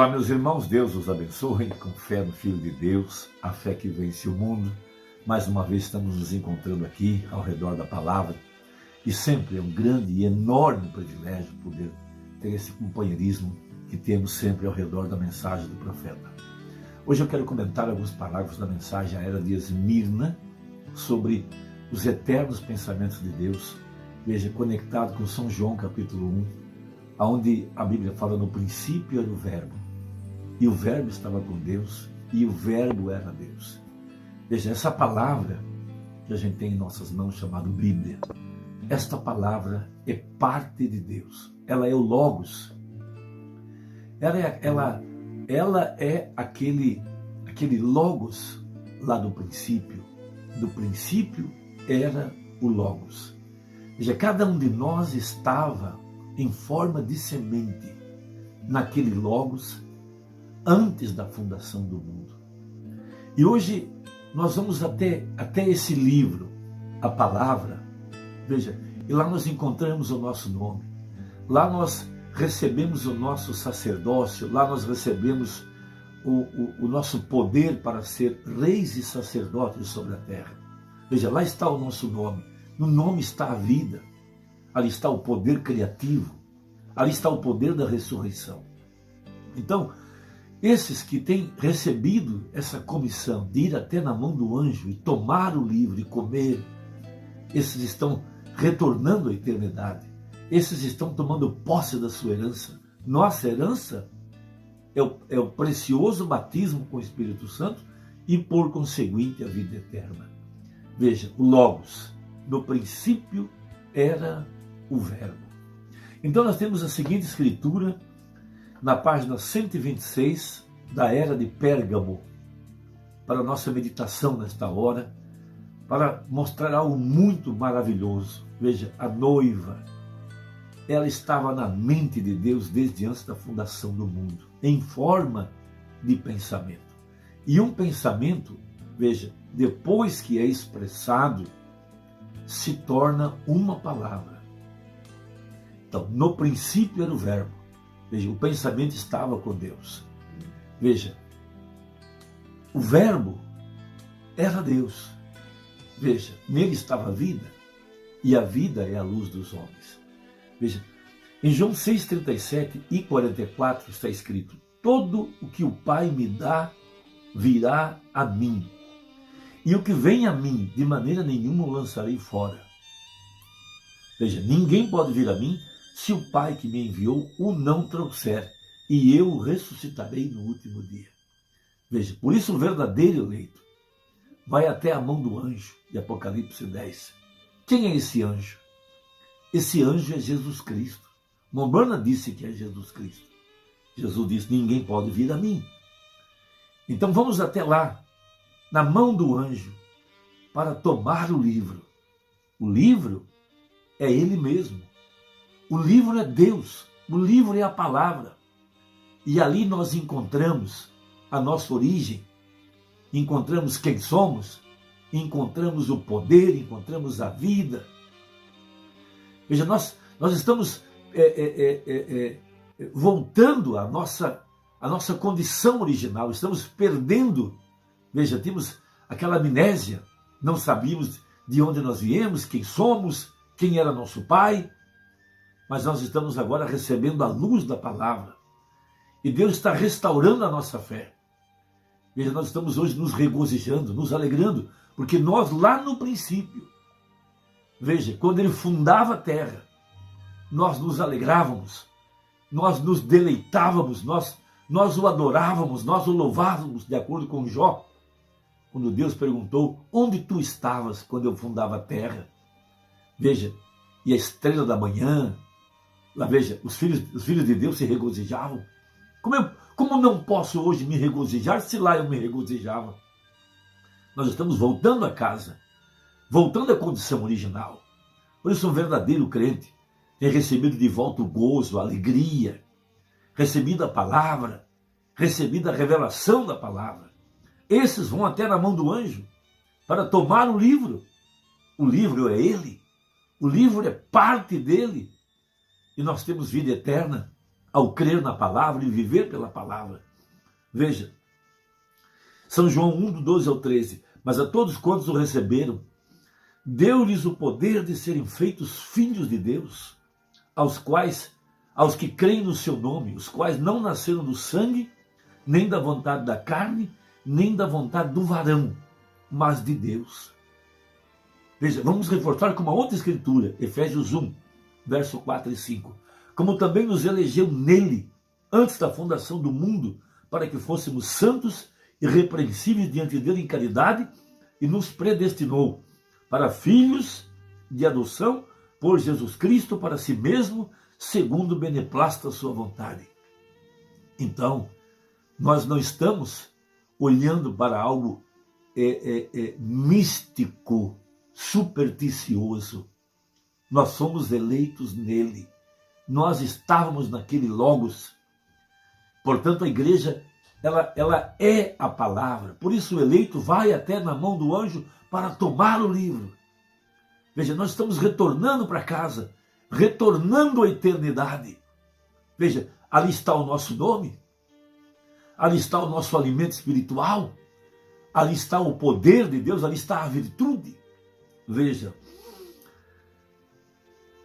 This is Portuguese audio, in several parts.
Olá, meus irmãos, Deus os abençoe, com fé no Filho de Deus, a fé que vence o mundo. Mais uma vez estamos nos encontrando aqui ao redor da palavra e sempre é um grande e enorme privilégio poder ter esse companheirismo que temos sempre ao redor da mensagem do profeta. Hoje eu quero comentar alguns parágrafos da mensagem à era de Esmirna sobre os eternos pensamentos de Deus. Veja, conectado com São João capítulo 1, onde a Bíblia fala: no princípio era o Verbo, e o Verbo estava com Deus, e o Verbo era Deus. Veja, essa palavra que a gente tem em nossas mãos, chamada Bíblia, esta palavra é parte de Deus. Ela é o Logos. Ela é aquele Logos lá do princípio. Do princípio era o Logos. Veja, cada um de nós estava em forma de semente naquele Logos antes da fundação do mundo. E hoje nós vamos até esse livro, a palavra. Veja, e lá nós encontramos o nosso nome, lá nós recebemos o nosso sacerdócio, lá nós recebemos o nosso poder para ser reis e sacerdotes sobre a terra. Veja, lá está o nosso nome, no nome está a vida, ali está o poder criativo, ali está o poder da ressurreição. Então, esses que têm recebido essa comissão de ir até na mão do anjo e tomar o livro e comer, esses estão retornando à eternidade. Esses estão tomando posse da sua herança. Nossa herança é o precioso batismo com o Espírito Santo e, por conseguinte, a vida eterna. Veja, o Logos, no princípio era o Verbo. Então nós temos a seguinte escritura na página 126 da era de Pérgamo, para a nossa meditação nesta hora, para mostrar algo muito maravilhoso. Veja, a noiva, ela estava na mente de Deus desde antes da fundação do mundo, em forma de pensamento. E um pensamento, veja, depois que é expressado, se torna uma palavra. Então, no princípio era o Verbo. Veja, o pensamento estava com Deus. Veja, o Verbo era Deus. Veja, nele estava a vida, e a vida é a luz dos homens. Veja, em João 6,37 e 44 está escrito: todo o que o Pai me dá virá a mim, e o que vem a mim, de maneira nenhuma o lançarei fora. Veja, ninguém pode vir a mim se o Pai que me enviou o não trouxer, e eu o ressuscitarei no último dia. Veja, por isso o verdadeiro eleito vai até a mão do anjo, de Apocalipse 10. Quem é esse anjo? Esse anjo é Jesus Cristo. Mombrana disse que é Jesus Cristo. Jesus disse: ninguém pode vir a mim. Então vamos até lá, na mão do anjo, para tomar o livro. O livro é ele mesmo. O livro é Deus, o livro é a palavra. E ali nós encontramos a nossa origem, encontramos quem somos, encontramos o poder, encontramos a vida. Veja, nós estamos voltando à nossa condição original, estamos perdendo. Veja, temos aquela amnésia, não sabíamos de onde nós viemos, quem somos, quem era nosso pai. Mas nós estamos agora recebendo a luz da palavra. E Deus está restaurando a nossa fé. Veja, nós estamos hoje nos regozijando, nos alegrando, porque nós lá no princípio, veja, quando ele fundava a terra, nós nos alegrávamos, nós nos deleitávamos, nós o adorávamos, nós o louvávamos, de acordo com Jó, quando Deus perguntou: onde tu estavas quando eu fundava a terra? Veja, e a estrela da manhã, lá veja, os filhos de Deus se regozijavam. Como não posso hoje me regozijar se lá eu me regozijava? Nós estamos voltando a casa, voltando à condição original. Por isso um verdadeiro crente tem recebido de volta o gozo, a alegria, recebido a palavra, recebido a revelação da palavra. Esses vão até na mão do anjo para tomar o livro. O livro é ele, o livro é parte dele. E nós temos vida eterna. ao crer na palavra e viver pela palavra. Veja, São João 1, do 12 ao 13. Mas a todos quantos o receberam, deu-lhes o poder de serem feitos filhos de Deus, aos que creem no seu nome, os quais não nasceram do sangue, nem da vontade da carne, nem da vontade do varão, mas de Deus. Veja, vamos reforçar com uma outra escritura, Efésios 1, verso 4 e 5. Como também nos elegeu nele, antes da fundação do mundo, para que fôssemos santos e irrepreensíveis diante dele em caridade, e nos predestinou para filhos de adoção por Jesus Cristo para si mesmo, segundo o beneplácito da sua vontade. Então, nós não estamos olhando para algo místico, supersticioso. Nós somos eleitos nele. Nós estávamos naquele Logos. Portanto, a igreja, ela é a palavra. Por isso o eleito vai até na mão do anjo para tomar o livro. Veja, nós estamos retornando para casa, retornando à eternidade. Veja, ali está o nosso nome, ali está o nosso alimento espiritual, ali está o poder de Deus, ali está a virtude. Veja,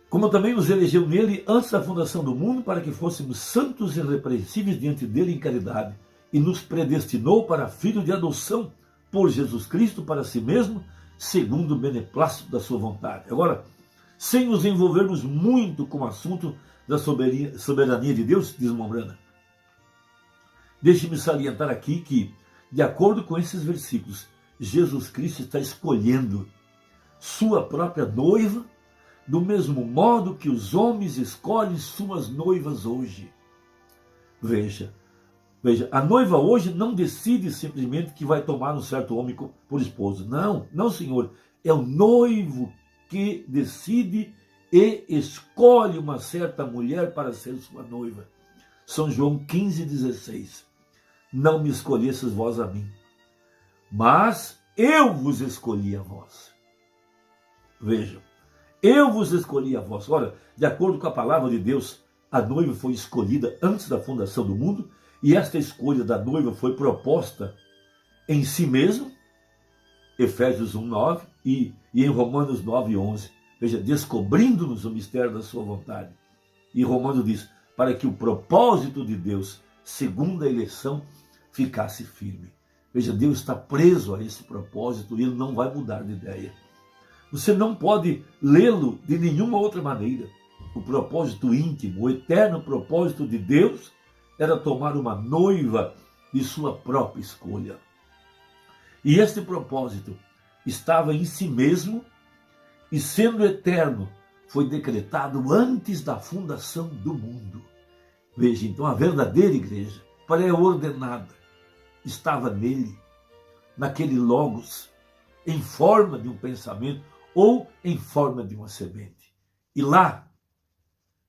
como também nos elegeu nele antes da fundação do mundo, para que fôssemos santos e irrepreensíveis diante dele em caridade, e nos predestinou para filho de adoção por Jesus Cristo para si mesmo, segundo o beneplácito da sua vontade. Agora, sem nos envolvermos muito com o assunto da soberania de Deus, diz Mombrana, deixe-me salientar aqui que, de acordo com esses versículos, Jesus Cristo está escolhendo sua própria noiva, do mesmo modo que os homens escolhem suas noivas hoje. Veja, a noiva hoje não decide simplesmente que vai tomar um certo homem por esposo. Não, Senhor. É o noivo que decide e escolhe uma certa mulher para ser sua noiva. São João 15,16. Não me escolhesses vós a mim, mas eu vos escolhi a vós. Vejam, eu vos escolhi a vós. Ora, de acordo com a palavra de Deus, a noiva foi escolhida antes da fundação do mundo, e esta escolha da noiva foi proposta em si mesmo, Efésios 1:9 e em Romanos 9:11. Veja, descobrindo-nos o mistério da sua vontade. E Romanos diz, para que o propósito de Deus, segundo a eleição, ficasse firme. Veja, Deus está preso a esse propósito e ele não vai mudar de ideia. Você não pode lê-lo de nenhuma outra maneira. O propósito íntimo, o eterno propósito de Deus era tomar uma noiva de sua própria escolha. E este propósito estava em si mesmo e, sendo eterno, foi decretado antes da fundação do mundo. Veja, então, a verdadeira igreja, pré-ordenada, estava nele, naquele Logos, em forma de um pensamento ou em forma de uma semente. E lá,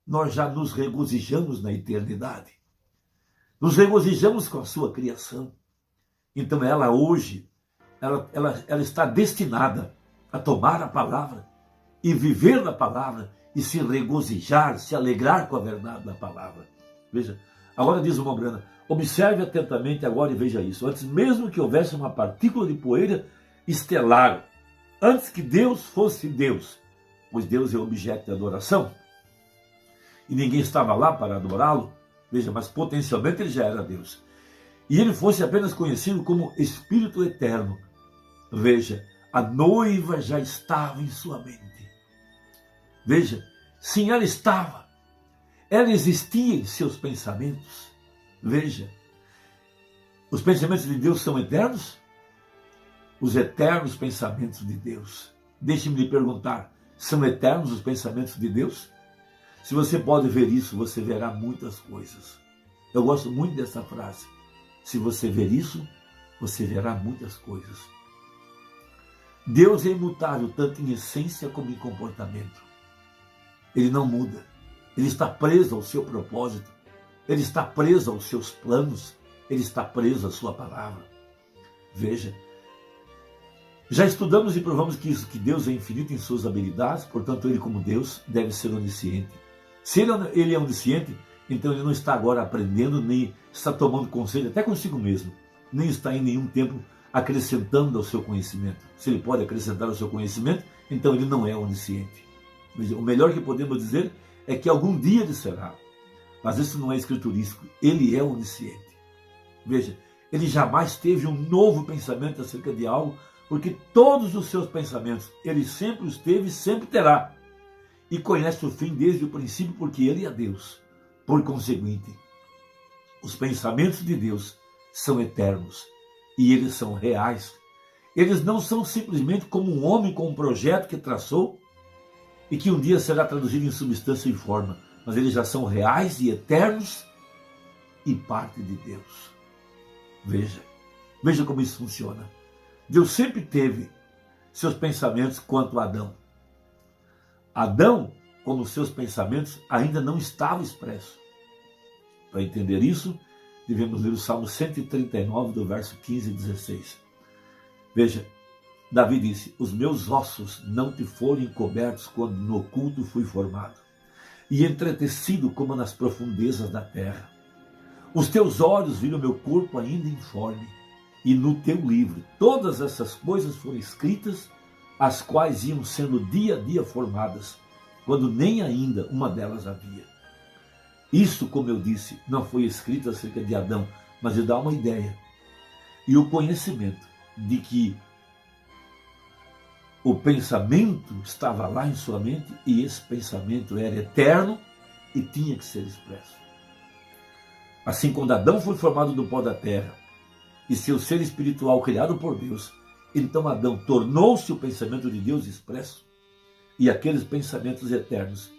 nós já nos regozijamos na eternidade. Nos regozijamos com a sua criação. Então ela hoje, ela está destinada a tomar a palavra e viver na palavra e se regozijar, se alegrar com a verdade da palavra. Veja, agora diz o Mombrana, observe atentamente agora e veja isso. Antes mesmo que houvesse uma partícula de poeira estelar, antes que Deus fosse Deus, pois Deus é objeto de adoração, e ninguém estava lá para adorá-lo, veja, mas potencialmente ele já era Deus. E ele fosse apenas conhecido como Espírito Eterno. Veja, a noiva já estava em sua mente. Veja, sim, ela estava. Ela existia em seus pensamentos. Veja, os pensamentos de Deus são eternos? Os eternos pensamentos de Deus. Deixe-me lhe perguntar, são eternos os pensamentos de Deus? Se você pode ver isso, você verá muitas coisas. Eu gosto muito dessa frase. Se você ver isso, você verá muitas coisas. Deus é imutável, tanto em essência como em comportamento. Ele não muda. Ele está preso ao seu propósito. Ele está preso aos seus planos. Ele está preso à sua palavra. Veja, já estudamos e provamos que Deus é infinito em suas habilidades, portanto ele como Deus deve ser onisciente. Se ele é onisciente, Então ele não está agora aprendendo, nem está tomando conselho até consigo mesmo, nem está em nenhum tempo acrescentando ao seu conhecimento. Se ele pode acrescentar ao seu conhecimento, então ele não é onisciente. Veja, o melhor que podemos dizer é que algum dia ele será. Mas isso não é escriturístico. Ele é onisciente. Veja, ele jamais teve um novo pensamento acerca de algo, porque todos os seus pensamentos, ele sempre os teve e sempre terá. E conhece o fim desde o princípio, porque ele é Deus. Por conseguinte, os pensamentos de Deus são eternos e eles são reais. Eles não são simplesmente como um homem com um projeto que traçou e que um dia será traduzido em substância e forma, mas eles já são reais e eternos e parte de Deus. Veja como isso funciona. Deus sempre teve seus pensamentos quanto a Adão. Adão, com os seus pensamentos, ainda não estava expresso. Para entender isso, devemos ler o Salmo 139, do verso 15 e 16. Veja, Davi disse: os meus ossos não te foram encobertos quando no oculto fui formado, e entretecido como nas profundezas da terra. Os teus olhos viram meu corpo ainda informe, e no teu livro todas essas coisas foram escritas, as quais iam sendo dia a dia formadas, quando nem ainda uma delas havia. Isso, como eu disse, não foi escrito acerca de Adão, mas ele dá uma ideia. E o conhecimento de que o pensamento estava lá em sua mente, e esse pensamento era eterno e tinha que ser expresso. Assim, quando Adão foi formado do pó da terra, e seu ser espiritual criado por Deus, então Adão tornou-se o pensamento de Deus expresso, e aqueles pensamentos eternos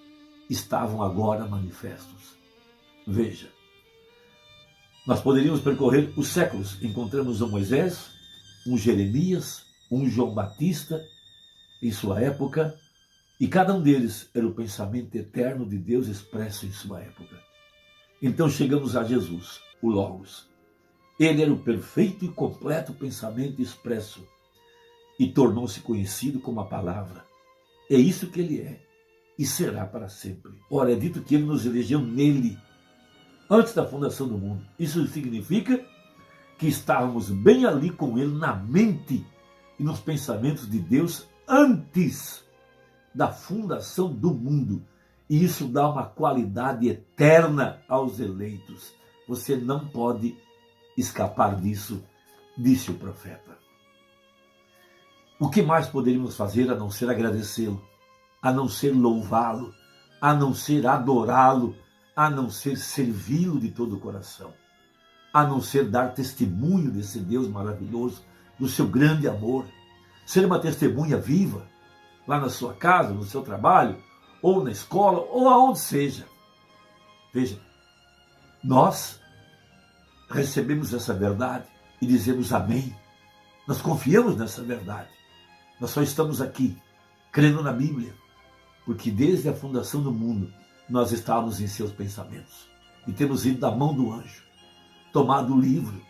estavam agora manifestos. Veja, nós poderíamos percorrer os séculos, encontramos um Moisés, um Jeremias, um João Batista, em sua época, e cada um deles era o pensamento eterno de Deus expresso em sua época. Então chegamos a Jesus, o Logos. Ele era o perfeito e completo pensamento expresso e tornou-se conhecido como a palavra. É isso que ele é e será para sempre. Ora, é dito que ele nos elegeu nele, antes da fundação do mundo. Isso significa que estávamos bem ali com ele na mente e nos pensamentos de Deus antes da fundação do mundo. E isso dá uma qualidade eterna aos eleitos. Você não pode escapar disso, disse o profeta. O que mais poderíamos fazer a não ser agradecê-lo, a não ser louvá-lo, a não ser adorá-lo, a não ser servi-lo de todo o coração, a não ser dar testemunho desse Deus maravilhoso, do seu grande amor, ser uma testemunha viva, lá na sua casa, no seu trabalho, ou na escola, ou aonde seja. Veja, nós recebemos essa verdade e dizemos amém. Nós confiamos nessa verdade. Nós só estamos aqui, crendo na Bíblia, porque desde a fundação do mundo, nós estávamos em seus pensamentos. E temos ido da mão do anjo, tomado o livro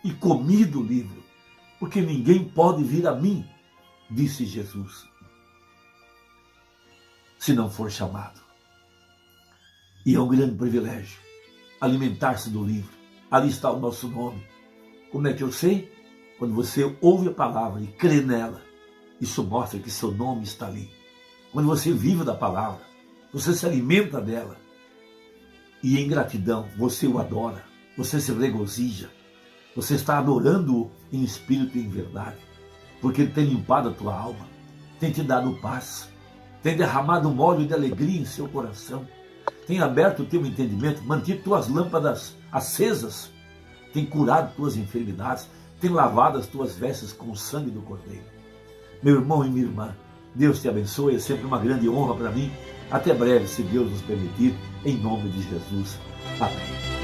e comido o livro, porque ninguém pode vir a mim, disse Jesus, se não for chamado. E é um grande privilégio alimentar-se do livro. Ali está o nosso nome. Como é que eu sei? Quando você ouve a palavra e crê nela, isso mostra que seu nome está ali. Quando você vive da palavra, você se alimenta dela, e em gratidão você o adora, você se regozija, você está adorando-o em espírito e em verdade, porque ele tem limpado a tua alma, tem te dado paz, tem derramado um óleo de alegria em seu coração, tem aberto o teu entendimento, mantido tuas lâmpadas acesas, tem curado tuas enfermidades, tem lavado as tuas vestes com o sangue do Cordeiro. Meu irmão e minha irmã, Deus te abençoe, é sempre uma grande honra para mim. Até breve, se Deus nos permitir, em nome de Jesus. Amém.